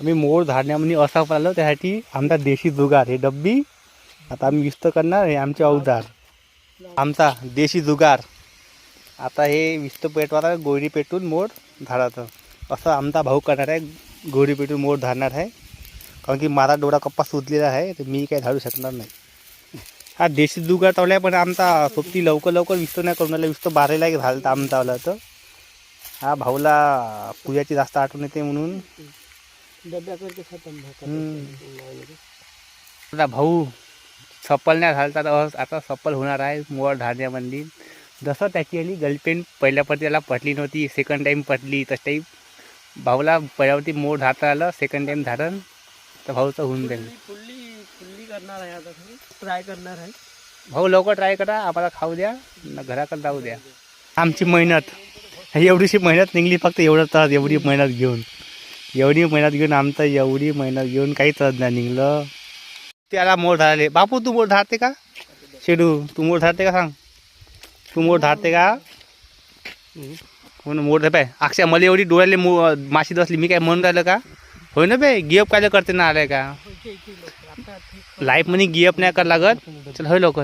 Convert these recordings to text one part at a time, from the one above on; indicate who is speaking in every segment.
Speaker 1: आम्ही मोड धाडण्यामध्ये असा पाहिलं, त्यासाठी आमचा देशी जुगार हे डब्बी. आता आम्ही विस्त करणार, हे आमचे अवजार, आमचा देशी जुगार. आता हे विस्त पेटवायला गोळी पेटून मोड धाडायचं, असं आमचा भाऊ करणार आहे. गोळी पेटून मोड धाडणार आहे, कारण की माझा डोळा कप्पा सुजलेला आहे, तर मी काही धाडू शकणार नाही. हा देशी जुगार चावला पण आमचा सोबती लवकर लवकर विस्त नाही करून राहिला. विस्त बारायला झालं आमचा चावला. तर हा भाऊला पूजाची जास्त आठवण येते म्हणून आता भाऊ सफल नाही झाला, तर आता सफल होणार आहे मोड धाडण्यामध्ये. जसं त्याची आली गर्लफ्रेंड पहिल्यापर्यंत त्याला पटली नव्हती, सेकंड टाईम पटली, तस टाईप भाऊला पहिल्यावरती मोड धाडता आलं, सेकंड टाईम धाडन तर भाऊचं होऊन जाईल.
Speaker 2: फुल्ली करणार आहे, आता ट्राय करणार आहे.
Speaker 1: भाऊ लवकर ट्राय करा, आम्हाला खाऊ द्या, घराकडे जाऊ द्या. आमची मेहनत एवढीशी मेहनत निघली, फक्त एवढं त्रास, एवढी मेहनत घेऊन आमचं एवढी मेहनत घेऊन काही त्रास नाही निघलं. त्याला मोड धाडले. बापू तू मोड धाडते का? शेडू तू मोड धाडते का? सांग, तू मोड धाडते का? हो ना, मोड पाय अक्षय मला एवढी डोळ्याले माशी बसली, मी काय म्हणून राहिलं का? होय ना बे, गिअप काय करते ना आलाय का? लाईफ मध्ये गिअप नाही कर लागत. चल होय लवकर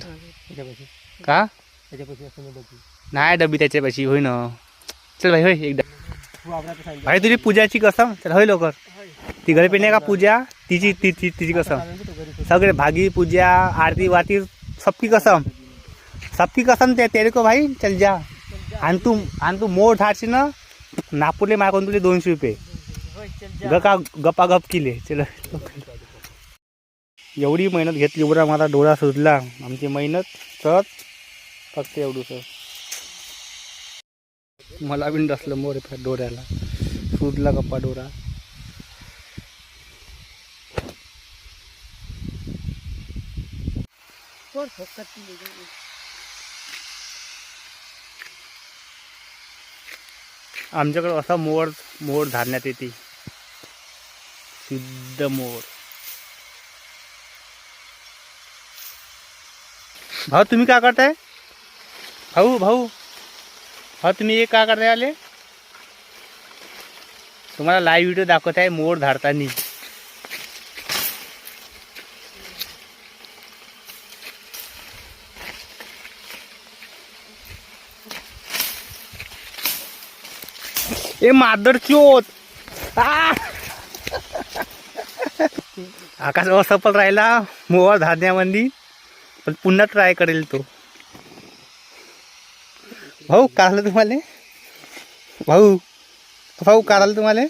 Speaker 1: का? नाही डबी त्याच्यापाशी, होय ना. चल भाई होय एकदा भाई तुझी पूजाची कसम. चल होय लवकर. ती घरी पेने का पूजा तिची कसम. सगळे भागी पूजा आरती वारती सबकी कसम तेरे को भाई. चल जा. आणि तू मोड धाडशी ना, नागपूरले मागून तुले 200 रुपये गप्पा गप केले. चल एवढी मेहनत घेतली, एवढा माझा डोळा सुजला. आमची मेहनत तर फक्त एवढंच. मला बिन डसलं मोर डोळ्याला, सुजला गप्पा डोळा. आमच्याकडे असा मोड धाडण्यात येते, सिद्ध मोड. भाऊ तुम्ही काय करताय? भाऊ तुम्ही हे काय करताय? आले तुम्हाला लाईव्ह व्हिडिओ दाखवत आहे मोड धाडताना. ए मादर चोत. आकाश असफल राहिला मोड धाडण्यामध्ये, पण पुन्हा ट्राय करेल तो. भाऊ काय झालं तुम्हाला? भाऊ काय झालं तुम्हाला?